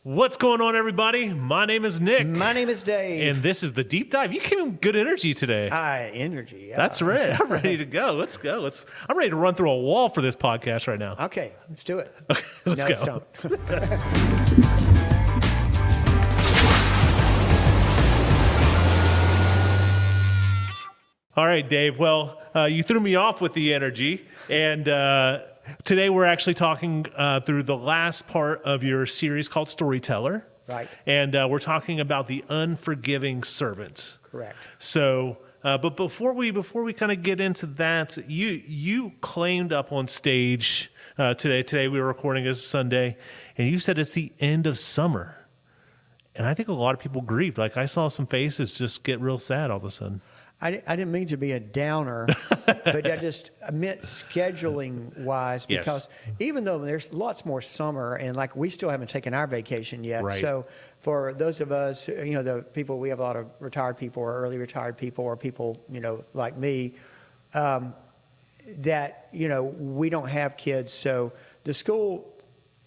What's going on, everybody? My name is Nick. My name is Dave. And this is the Deep Dive. You came in good energy today. Energy. Yeah. That's right. I'm ready to go. Let's go. I'm ready to run through a wall for this podcast right now. Okay, let's do it. Okay, let's go. Let's don't. All right, Dave. Well, you threw me off with the energy. And today we're actually talking through the last part of your series called Storyteller. Right. And we're talking about the unforgiving servant. Correct. So, but before we kind of get into that, you claimed up on stage today. Today we were recording as Sunday, and you said it's the end of summer. And I think a lot of people grieved. Like I saw some faces just get real sad all of a sudden. I didn't mean to be a downer, but I just meant scheduling-wise because even though there's lots more summer and like we still haven't taken our vacation yet. Right. So for those of us, the people, we have a lot of retired people or early retired people or people, like me, that, we don't have kids. So the school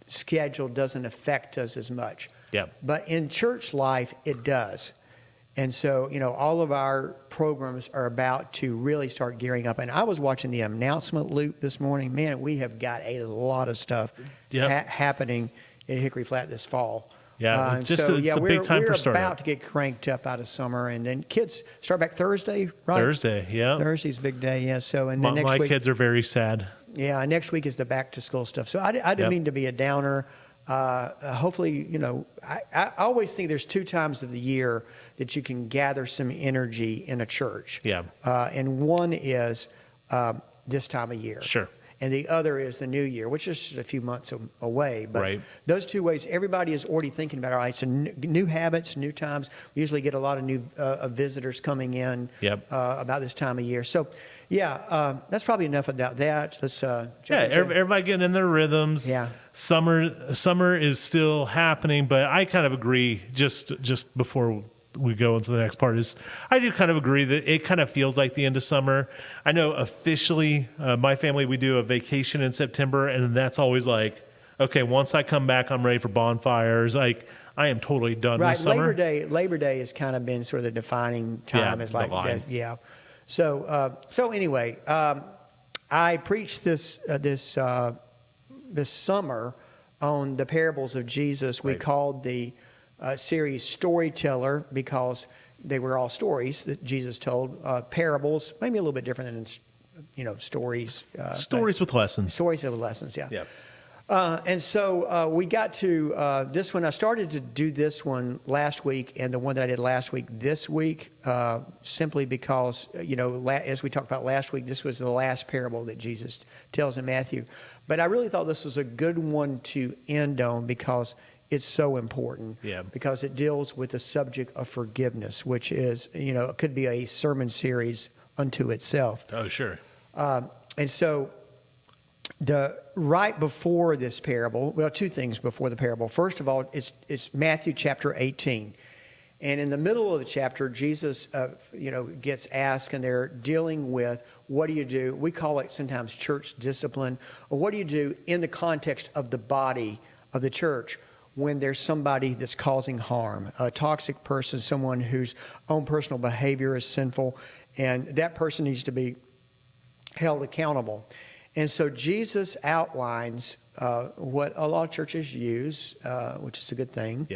schedule doesn't affect us as much. Yeah. But in church life, it does. And so, all of our programs are about to really start gearing up. And I was watching the announcement loop this morning. Man, we have got a lot of stuff happening at Hickory Flat this fall. Yeah, it's a big time for startup. We're about to get cranked up out of summer. And then kids start back Thursday, right? Thursday, yeah. Thursday's a big day, yeah. So, and then next my week, kids are very sad. Yeah, next week is the back to school stuff. So I didn't mean to be a downer. Hopefully, I always think there's two times of the year that you can gather some energy in a church. Yeah. And one is this time of year. Sure. And the other is the new year, which is just a few months away. But right. Those two ways, everybody is already thinking about, all right, so new habits, new times. We usually get a lot of new visitors coming in about this time of year. So, that's probably enough about that. Let's everybody getting in their rhythms. Yeah. Summer is still happening, but I kind of agree, just before we go into the next part, is I do kind of agree that it kind of feels like the end of summer. I know officially, my family, we do a vacation in September, and that's always like, okay, once I come back, I'm ready for bonfires. Like, I am totally done with summer. Labor Day has kind of been sort of the defining time. Yeah, it's like, So anyway, I preached this summer on the parables of Jesus. We called the series Storyteller because they were all stories that Jesus told. Parables, maybe a little bit different than stories. Stories with lessons. Stories with lessons, yeah. Yeah. And so we got to this one. I started to do this one last week, and the one that I did last week this week, simply because, as we talked about last week, this was the last parable that Jesus tells in Matthew. But I really thought this was a good one to end on because it's so important. Yeah. Because it deals with the subject of forgiveness, which is, it could be a sermon series unto itself. Oh, sure. And so right before this parable, well, two things before the parable. First of all, it's Matthew chapter 18. And in the middle of the chapter, Jesus, gets asked, and they're dealing with, what do you do? We call it sometimes church discipline. Or what do you do in the context of the body of the church when there's somebody that's causing harm? A toxic person, someone whose own personal behavior is sinful, and that person needs to be held accountable. And so Jesus outlines what a lot of churches use, which is a good thing,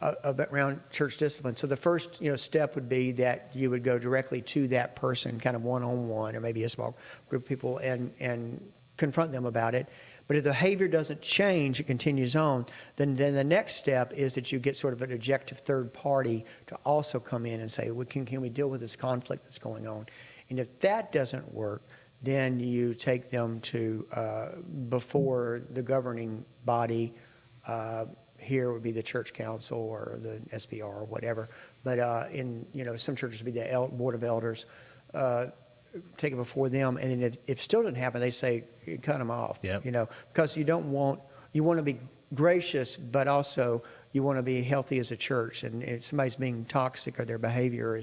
around church discipline. So the first step would be that you would go directly to that person, kind of one-on-one, or maybe a small group of people, and confront them about it. But if the behavior doesn't change, it continues on, then the next step is that you get sort of an objective third party to also come in and say, well, can we deal with this conflict that's going on? And if that doesn't work, then you take them to before the governing body. Here would be the church council or the SBR or whatever. But in some churches would be the board of elders. Take it before them, and then if still doesn't happen, they say cut them off. Yep. Because you want to be gracious, but also you want to be healthy as a church. And if somebody's being toxic or their behavior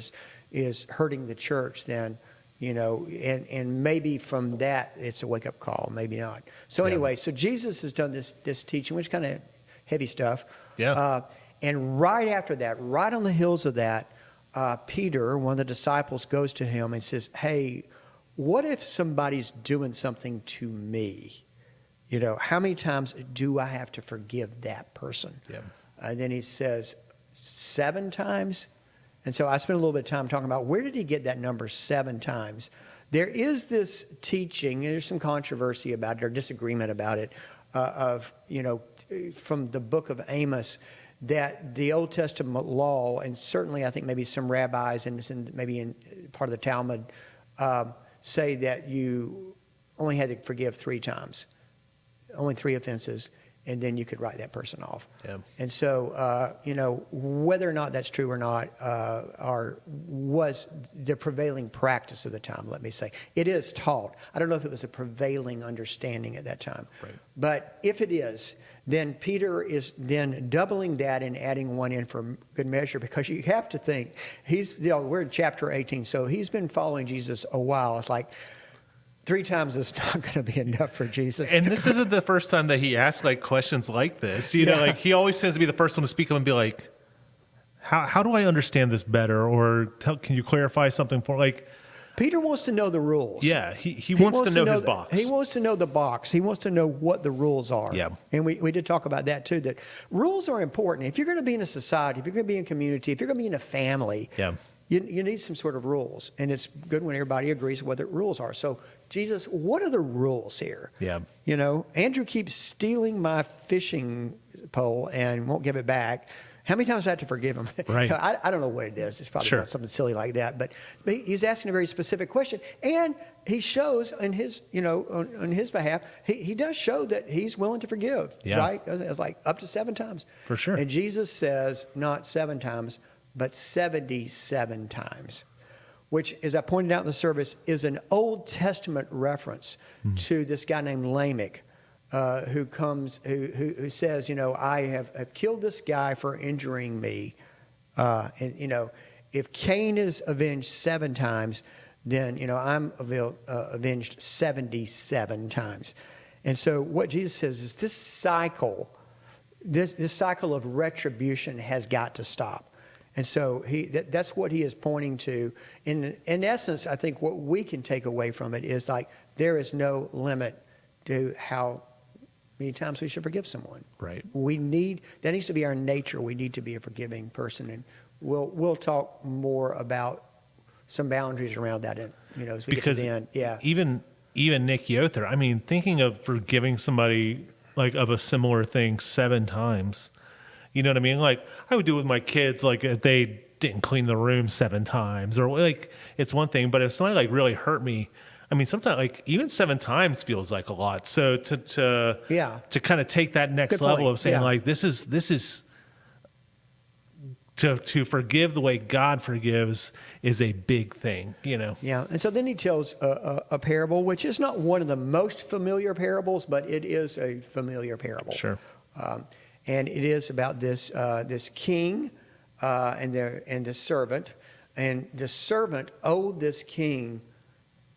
is hurting the church, then and maybe from that it's a wake up call, maybe not. So anyway, so Jesus has done this teaching, which kind of heavy stuff. Yeah. And right after that, right on the heels of that, Peter, one of the disciples, goes to him and says, hey, what if somebody's doing something to me? You know, how many times do I have to forgive that person? Yeah. And then he says, 7 times? And so I spent a little bit of time talking about where did he get that number 7 times? There is this teaching, and there's some controversy about it or disagreement about it, from the book of Amos, that the Old Testament law, and certainly I think maybe some rabbis and maybe in part of the Talmud, say that you only had to forgive 3 times, only 3 offenses, and then you could write that person off. Yeah. And so, whether or not that's true or not, was the prevailing practice of the time, let me say. It is taught. I don't know if it was a prevailing understanding at that time. Right. But if it is, then Peter is then doubling that and adding 1 in for good measure, because you have to think, we're in chapter 18, so he's been following Jesus a while. It's like, 3 times is not going to be enough for Jesus. And this isn't the first time that he asks like questions like this. You know, like he always tends to be the first one to speak up and be like, how do I understand this better? Or can you clarify something for like? Peter wants to know the rules. Yeah, he wants to know his box. He wants to know the box. He wants to know what the rules are. Yeah. And we did talk about that too, that rules are important. If you're going to be in a society, if you're going to be in a community, if you're going to be in a family, Yeah. you need some sort of rules. And it's good when everybody agrees what the rules are. So, Jesus, what are the rules here? Yeah. You know, Andrew keeps stealing my fishing pole and won't give it back. How many times do I have to forgive him? Right. I don't know what it is. It's probably Sure. not something silly like that. But he's asking a very specific question. And he shows in his, on his behalf, he does show that he's willing to forgive. Yeah. Right? It's like up to 7 times. For sure. And Jesus says not 7 times, but 77 times, which, as I pointed out in the service, is an Old Testament reference to this guy named Lamech, who says, I have killed this guy for injuring me. If Cain is avenged 7 times, then, I'm avenged 77 times. And so what Jesus says is this cycle of retribution has got to stop. And so that's what he is pointing to. In essence, I think what we can take away from it is like there is no limit to how many times we should forgive someone. Right. That needs to be our nature. We need to be a forgiving person, and we'll talk more about some boundaries around that, as we get to the end. Yeah. Even Nick Yoder, I mean, thinking of forgiving somebody like of a similar thing 7 times. You know what I mean? Like I would do with my kids, like if they didn't clean the room 7 times, or like it's one thing, but if somebody like really hurt me, I mean, sometimes like even 7 times feels like a lot. So to kind of take that next level of saying like this is to forgive the way God forgives is a big thing, Yeah, and so then he tells a parable, which is not one of the most familiar parables, but it is a familiar parable. Sure. And it is about this king and the servant. And the servant owed this king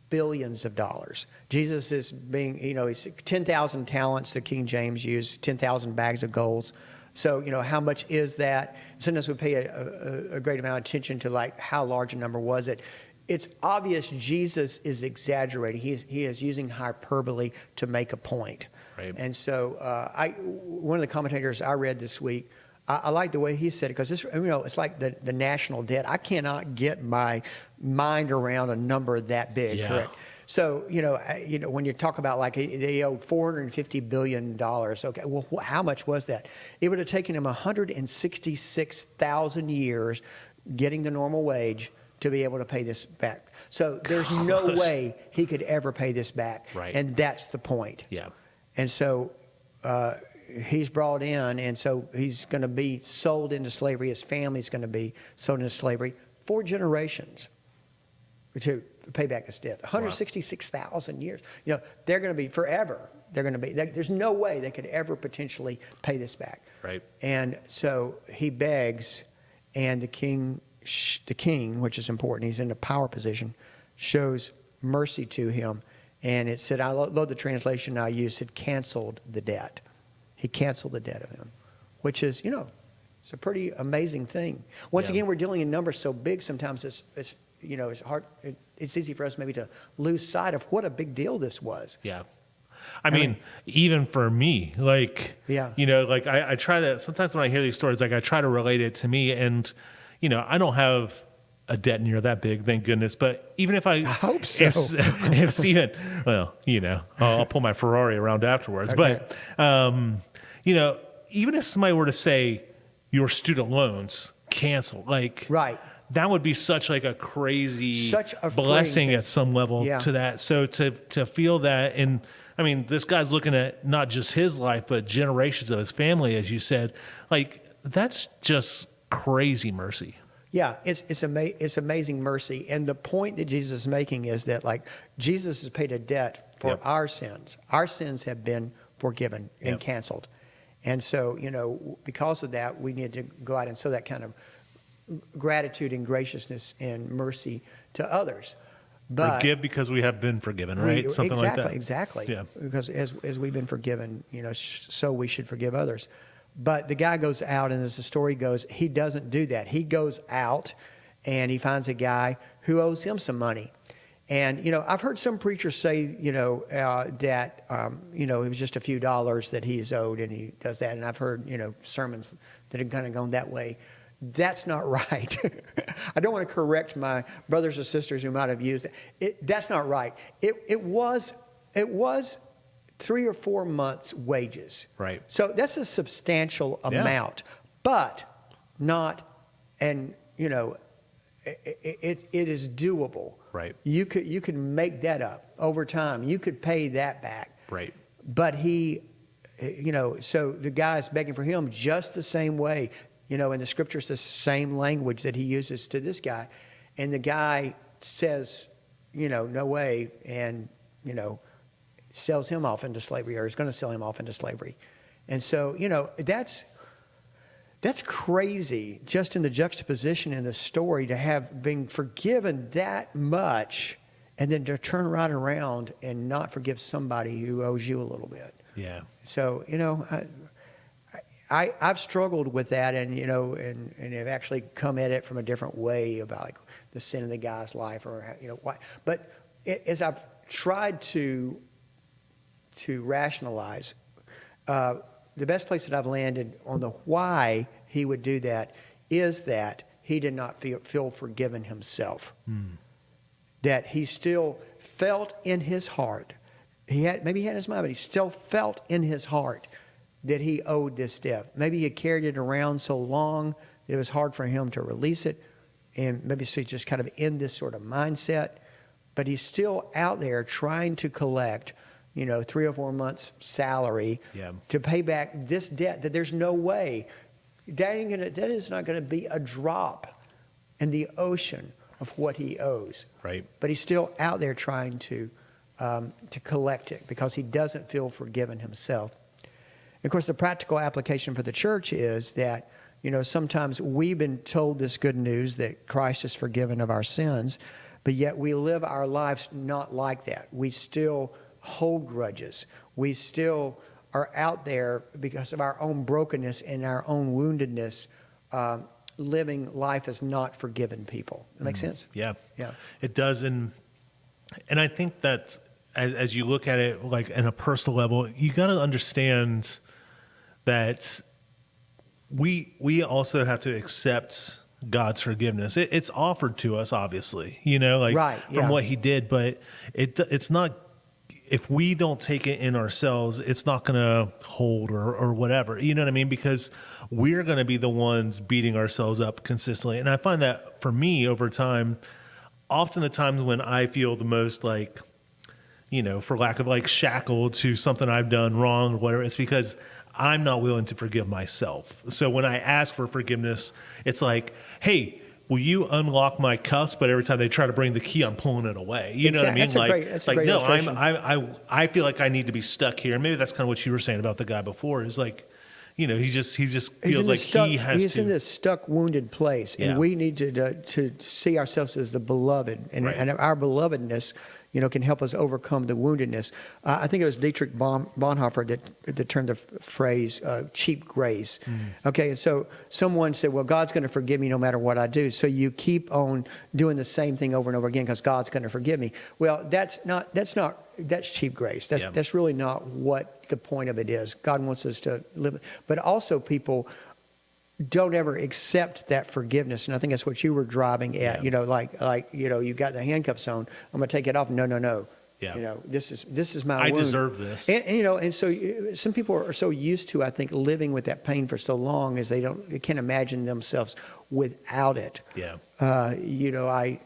billions of dollars. Jesus is being, he's 10,000 talents, the King James used, 10,000 bags of gold. So, how much is that? Sometimes we pay a great amount of attention to like how large a number was it. It's obvious Jesus is exaggerating. He is using hyperbole to make a point. Right. And so one of the commentators I read this week, I like the way he said it, because it's like the national debt. I cannot get my mind around a number that big, Yeah. correct? So, when you talk about like they owed $450 billion, okay, well, how much was that? It would have taken him 166,000 years getting the normal wage to be able to pay this back. So there's no way he could ever pay this back. Right. And that's the point. Yeah. And so he's brought in, and so he's going to be sold into slavery. His family's going to be sold into slavery for generations to pay back this debt. 166,000 years. They're going to be forever. There's no way they could ever potentially pay this back. Right. And so he begs, and the king, which is important, he's in a power position, shows mercy to him. And it said, I love the translation I used, it canceled the debt. He canceled the debt of him. which is, it's a pretty amazing thing. Once Yeah. again, we're dealing in numbers so big. Sometimes it's it's hard. It's easy for us maybe to lose sight of what a big deal this was. Yeah. I mean, even for me, like, Yeah. like I try to, sometimes when I hear these stories, like I try to relate it to me, and, I don't have a debt near that big, thank goodness. But even if I hope so. If Stephen, well, I'll pull my Ferrari around afterwards. Okay. But, even if somebody were to say your student loans cancel, like, Right. that would be such like a crazy Such a blessing freeing at some level Yeah. to that. So to feel that, and I mean, this guy's looking at not just his life, but generations of his family, as you said, like that's just crazy mercy. Yeah, it's amazing mercy. And the point that Jesus is making is that, like, Jesus has paid a debt for Yep. our sins. Our sins have been forgiven and Yep. canceled. And so, because of that, we need to go out and show that kind of gratitude and graciousness and mercy to others. But Forgive because we have been forgiven, right? Something like that. Exactly. Yeah. Because as we've been forgiven, so we should forgive others. But the guy goes out, and as the story goes, he doesn't do that. He goes out and he finds a guy who owes him some money. And, I've heard some preachers say, that, it was just a few dollars that he is owed, and he does that. And I've heard, sermons that have kind of gone that way. That's not right. I don't want to correct my brothers or sisters who might have used it. That's not right. It was 3 or 4 months' wages. Right. So that's a substantial amount, but not, and it is doable. Right. You could make that up over time. You could pay that back. Right. But he, so the guy's begging for him just the same way. And the scripture's the same language that he uses to this guy. And the guy says, no way, and, sells him off into slavery, or is going to sell him off into slavery. And so, that's crazy, just in the juxtaposition in the story, to have been forgiven that much and then to turn right around and not forgive somebody who owes you a little bit. Yeah. So, I've struggled with that, and and have actually come at it from a different way about, like, the sin in the guy's life, or why. But as I've tried to rationalize, the best place that I've landed on the why he would do that is that he did not feel forgiven himself. That he still felt in his heart. Maybe he had in his mind, but he still felt in his heart that he owed this debt. Maybe he carried it around so long that it was hard for him to release it, and maybe so he's just kind of in this sort of mindset. But he's still out there trying to collect, 3 or 4 months' salary to pay back this debt. That there's no way that is not going to be a drop in the ocean of what he owes. Right. But he's still out there trying to collect it because he doesn't feel forgiven himself. Of course, the practical application for the church is that, sometimes we've been told this good news that Christ is forgiven of our sins, but yet we live our lives not like that. We still hold grudges. We still are out there because of our own brokenness and our own woundedness, living life as not forgiven people. That make sense? Yeah. Yeah. It does. And I think that as you look at it, like in a personal level, you got to understand that we also have to accept God's forgiveness. It's offered to us, obviously, Right, from what he did, but it's not, if we don't take it in ourselves, it's not going to hold or whatever, you know what I mean? Because we're going to be the ones beating ourselves up consistently. And I find that for me over time, often the times when I feel the most like, for lack of like shackled to something I've done wrong or whatever, it's because I'm not willing to forgive myself. So when I ask for forgiveness, it's like, hey, will you unlock my cuffs? But every time they try to bring the key, I'm pulling it away. You know what I mean? That's a great illustration. I feel like I need to be stuck here. And maybe that's kind of what you were saying about the guy before, is like, he just feels like he's in this stuck, wounded place, and we need to see ourselves as the beloved, and our belovedness, can help us overcome the woundedness. I think it was Dietrich Bonhoeffer that turned the phrase cheap grace. Okay, and so someone said, well, God's going to forgive me no matter what I do. So you keep on doing the same thing over and over again because God's going to forgive me. Well, that's cheap grace. That's really not what the point of it is. God wants us to live. But also people don't ever accept that forgiveness. And I think that's what you were driving at, you got the handcuffs on. I'm going to take it off. No. Yeah. This is my I wound. deserve this. And so some people are so used to, I think, living with that pain for so long as they can't imagine themselves without it. Yeah. I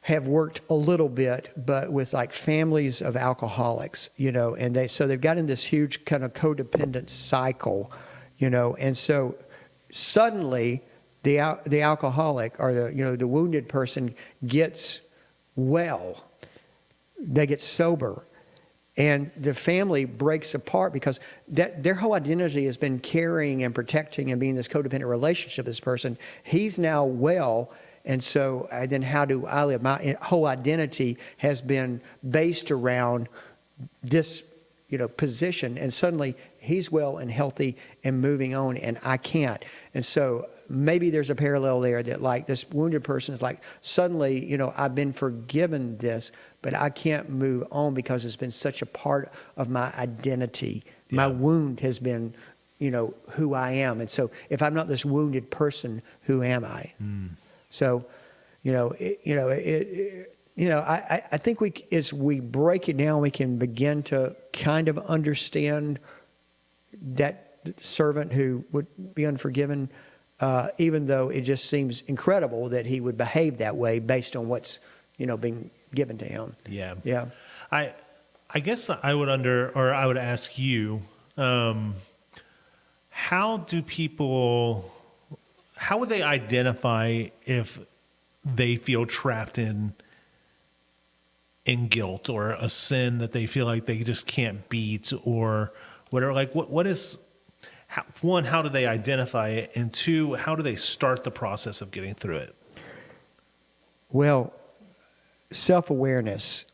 have worked a little bit, but with like families of alcoholics, and they've got in this huge kind of codependent cycle, and so suddenly the alcoholic or the wounded person gets well. They get sober, and the family breaks apart because their whole identity has been carrying and protecting and being this codependent relationship with this person. He's now well, and so then how do I live? My whole identity has been based around this position, and suddenly he's well and healthy and moving on, and I can't. And so maybe there's a parallel there that like this wounded person is like, suddenly, I've been forgiven this, but I can't move on because it's been such a part of my identity. Yeah. My wound has been, who I am. And so if I'm not this wounded person, who am I? So, I think as we break it down, we can begin to kind of understand that servant who would be unforgiven, even though it just seems incredible that he would behave that way based on what's, being given to him. Yeah. Yeah. I guess I would ask you, how would they identify if they feel trapped in guilt or a sin that they feel like they just can't beat or whatever? Like how do they identify it? And two, how do they start the process of getting through it? Well, self-awareness,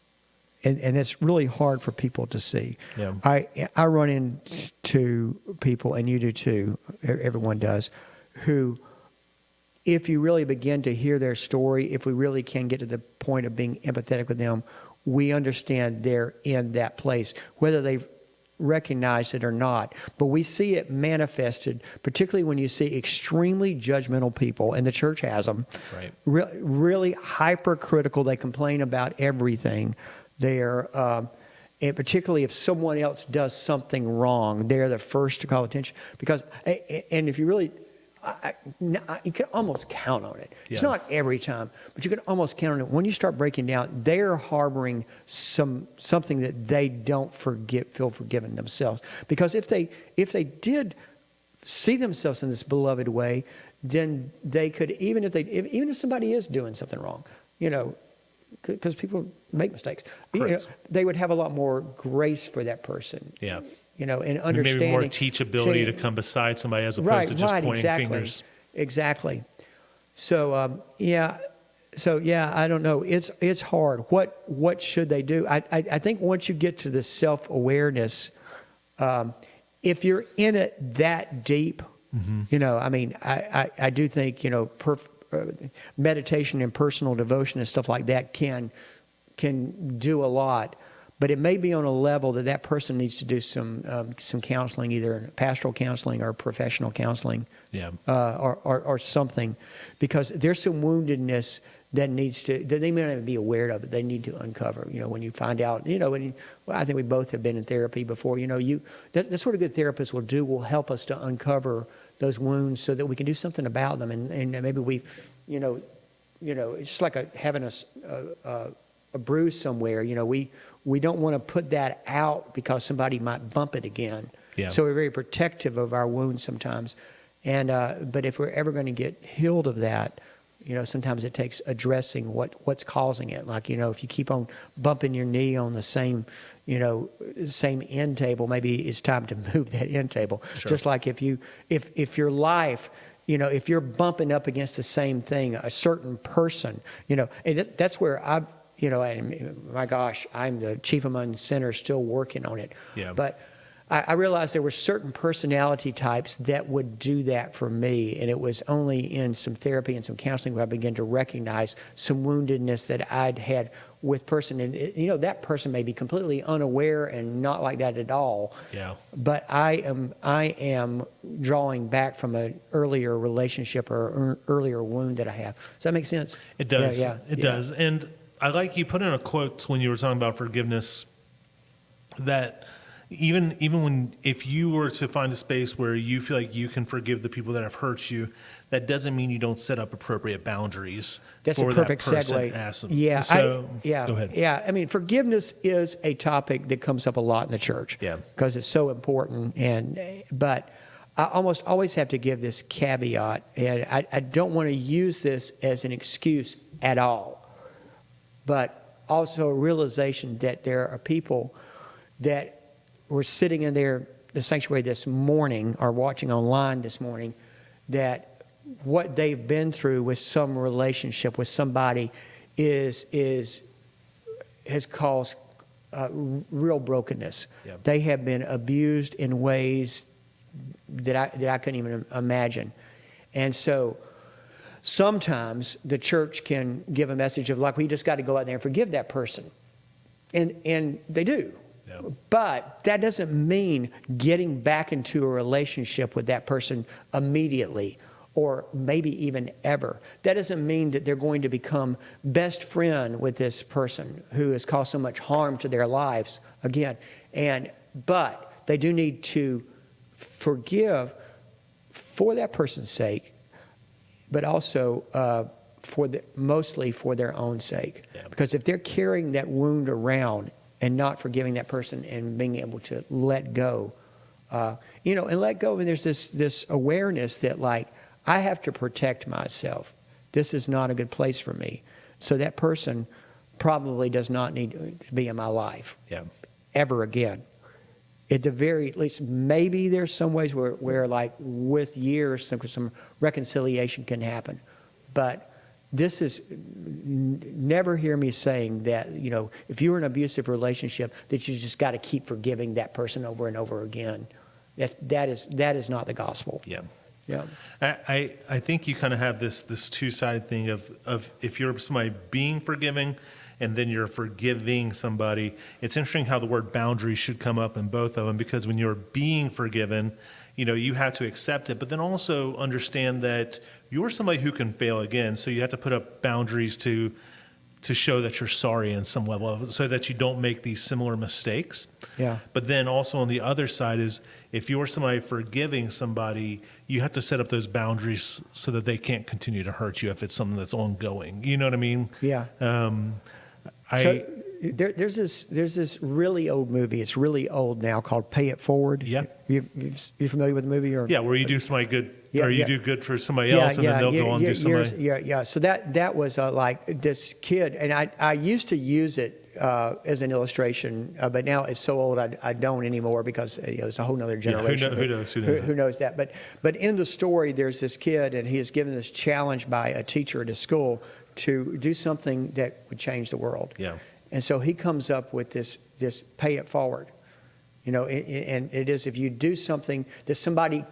and it's really hard for people to see. Yeah. I run into people, and you do too, everyone does, who, if you really begin to hear their story, if we really can get to the point of being empathetic with them, we understand they're in that place, whether they've recognized it or not. But we see it manifested, particularly when you see extremely judgmental people, and the church has them, right. Really hypercritical. They complain about everything. They're, and particularly if someone else does something wrong, they're the first to call attention. Because, and if you really, you can almost count on it. It's not every time, but you can almost count on it. When you start breaking down, they're harboring something that they don't feel forgiven themselves. Because if they did see themselves in this beloved way, then they could, even if somebody is doing something wrong, because people make mistakes, they would have a lot more grace for that person. Yeah. And understanding. Maybe more teachability to come beside somebody as opposed to just pointing fingers. Exactly. So, I don't know. It's hard. What should they do? I think once you get to the self-awareness, if you're in it that deep, I do think, meditation and personal devotion and stuff like that can do a lot. But it may be on a level that person needs to do some counseling, either pastoral counseling or professional counseling, or something, because there's some woundedness that they may not even be aware of it. They need to uncover. When you find out, I think we both have been in therapy before. That's what a good therapist will help us to uncover those wounds so that we can do something about them, and maybe we, it's just like having a bruise somewhere. We don't want to put that out because somebody might bump it again. Yeah. So we're very protective of our wounds sometimes. And but if we're ever going to get healed of that, sometimes it takes addressing what's causing it. Like, if you keep on bumping your knee on the same end table, maybe it's time to move that end table. Sure. Just like if your life, if you're bumping up against the same thing, a certain person, and that's where and my gosh, I'm the chief among sinners still working on it. Yeah. But I realized there were certain personality types that would do that for me. And it was only in some therapy and some counseling where I began to recognize some woundedness that I'd had with person. And, that person may be completely unaware and not like that at all. Yeah. But I am drawing back from an earlier relationship or earlier wound that I have. Does that make sense? It does. Yeah. It does. And I like you put in a quote when you were talking about forgiveness that even when if you were to find a space where you feel like you can forgive the people that have hurt you, that doesn't mean you don't set up appropriate boundaries. That's for a perfect that person segue. Yeah. So, go ahead. Yeah. I mean, forgiveness is a topic that comes up a lot in the church. Yeah. Because it's so important. But I almost always have to give this caveat, and I don't want to use this as an excuse at all, but also a realization that there are people that were sitting in the sanctuary this morning or watching online this morning, that what they've been through with some relationship with somebody has caused real brokenness. Yep. They have been abused in ways that I couldn't even imagine. And so sometimes the church can give a message of like, we just got to go out there and forgive that person. And they do. Yeah. But that doesn't mean getting back into a relationship with that person immediately or maybe even ever. That doesn't mean that they're going to become best friend with this person who has caused so much harm to their lives again. But they do need to forgive for that person's sake, but also mostly for their own sake. Yeah. Because if they're carrying that wound around and not forgiving that person and being able to let go, and let go. And there's this awareness that like, I have to protect myself. This is not a good place for me. So that person probably does not need to be in my life ever again. At the very least, maybe there's some ways where like with years, some reconciliation can happen. But this is, never hear me saying that, if you're in an abusive relationship, that you just got to keep forgiving that person over and over again. That is not the gospel. Yeah. Yeah. I think you kind of have this two-sided thing of if you're somebody being forgiving and then you're forgiving somebody. It's interesting how the word boundaries should come up in both of them, because when you're being forgiven, you have to accept it, but then also understand that you're somebody who can fail again. So you have to put up boundaries to show that you're sorry in some level, so that you don't make these similar mistakes. Yeah. But then also on the other side is, if you're somebody forgiving somebody, you have to set up those boundaries so that they can't continue to hurt you if it's something that's ongoing. You know what I mean? Yeah. There's this really old movie. It's really old now, called Pay It Forward. Yeah. You familiar with the movie? Or? Yeah, where you do somebody good, Yeah, or you yeah. do good for somebody else, and then they'll go on and do somebody. Yeah. So that was like this kid, and I used to use it as an illustration, but now it's so old I don't anymore, because it's a whole nother generation. Who knows that? But in the story, there's this kid, and he is given this challenge by a teacher at his school to do something that would change the world. Yeah. And so he comes up with this pay it forward. And it is, if you do something that somebody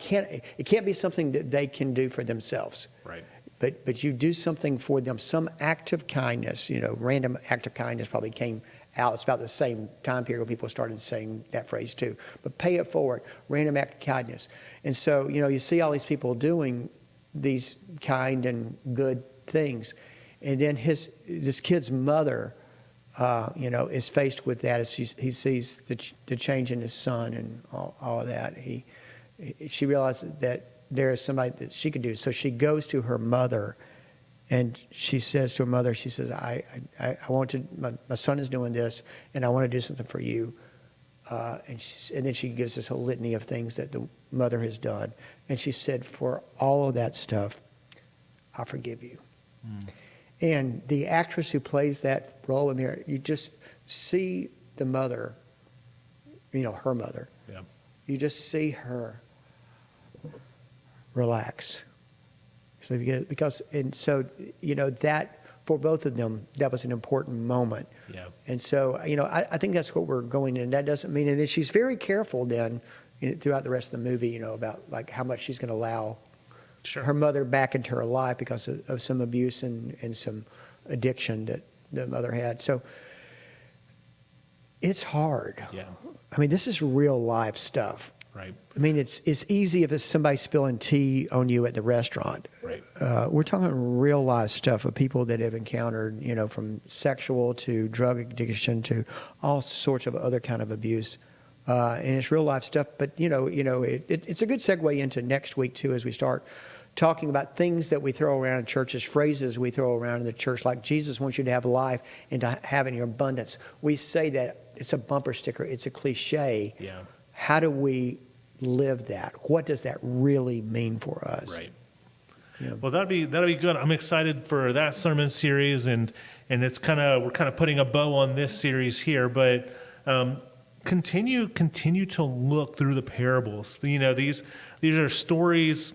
it can't be something that they can do for themselves. Right. But you do something for them, some act of kindness, random act of kindness probably came out. It's about the same time period when people started saying that phrase too. But pay it forward, random act of kindness. And so, you see all these people doing these kind and good things. And then this kid's mother, is faced with that as he sees the change in his son and all of that. She realizes that there is somebody that she could do. So she goes to her mother, and she says to her mother, she says, I want to, my son is doing this, and I want to do something for you. And then she gives this whole litany of things that the mother has done. And she said, for all of that stuff, I forgive you. Mm. And the actress who plays that role in there, you just see the mother, her mother. Yeah. You just see her relax. So you get it, that for both of them, that was an important moment. Yeah. And so, I think that's what we're going in. That doesn't mean, and then she's very careful then throughout the rest of the movie, about like how much she's going to allow her mother back into her life because of some abuse and some addiction that the mother had. So it's hard. Yeah. I mean, this is real life stuff. Right. I mean, it's easy if it's somebody spilling tea on you at the restaurant. Right. We're talking real life stuff of people that have encountered, from sexual to drug addiction to all sorts of other kind of abuse. And it's real life stuff. But, it's a good segue into next week, too, as we start talking about things that we throw around in churches, phrases we throw around in the church, like Jesus wants you to have life and to have it in your abundance. We say that it's a bumper sticker. It's a cliche. Yeah. How do we live that? What does that really mean for us? Right. Yeah. Well, that'll be good. I'm excited for that sermon series, and it's we're kind of putting a bow on this series here, but continue to look through the parables. These are stories.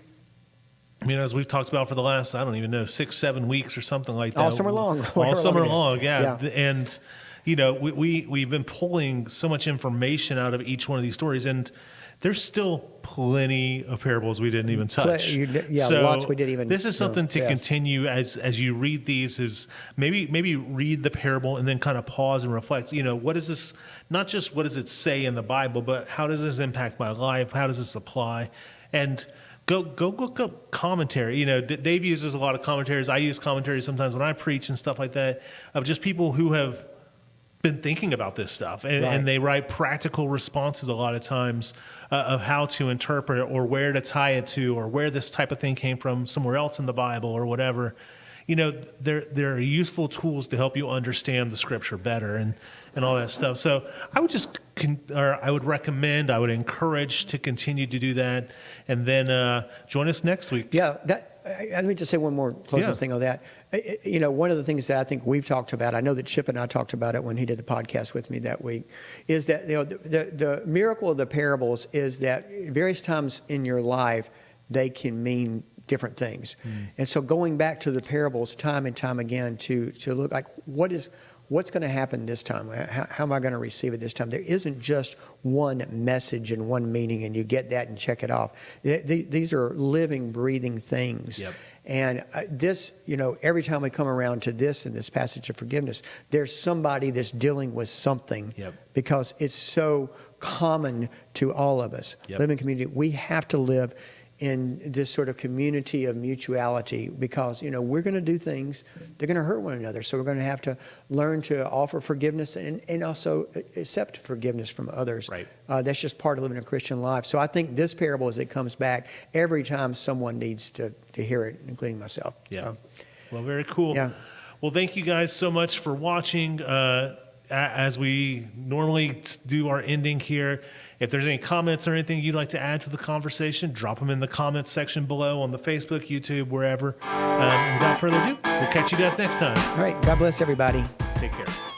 I mean, as we've talked about for the last, I don't even know, 6-7 weeks or something like that. All summer long. All summer long, yeah. Yeah. And we've been pulling so much information out of each one of these stories, and there's still plenty of parables we didn't even touch. Lots we didn't even. This is something to yes. continue as you read these. Is maybe read the parable and then kind of pause and reflect. What is this? Not just what does it say in the Bible, but how does this impact my life? How does this apply? And go look up commentary. Dave uses a lot of commentaries. I use commentaries sometimes when I preach and stuff like that, of just people who have been thinking about this stuff, and they write practical responses a lot of times of how to interpret it or where to tie it to or where this type of thing came from somewhere else in the Bible or whatever. They're useful tools to help you understand the scripture better and all that stuff. So I would I would encourage to continue to do that, and then join us next week. Yeah, let me just say one more closing thing on that. One of the things that I think we've talked about, I know that Chip and I talked about it when he did the podcast with me that week, is that the miracle of the parables is that various times in your life they can mean different things. And so going back to the parables time and time again to look like what's going to happen this time? How am I going to receive it this time? There isn't just one message and one meaning, and you get that and check it off. These are living, breathing things. Yep. And this, every time we come around to this in this passage of forgiveness, there's somebody that's dealing with something. Yep. Because it's so common to all of us. Yep. Living community, we have to live in this sort of community of mutuality because, we're going to do things, they're going to hurt one another. So we're going to have to learn to offer forgiveness and also accept forgiveness from others. Right. That's just part of living a Christian life. So I think this parable, as it comes back, every time someone needs to hear it, including myself. Yeah. So, well, very cool. Yeah. Well, thank you guys so much for watching. As we normally do our ending here, if there's any comments or anything you'd like to add to the conversation, drop them in the comments section below on the Facebook, YouTube, wherever. Without further ado, we'll catch you guys next time. all right. God bless everybody. Take care.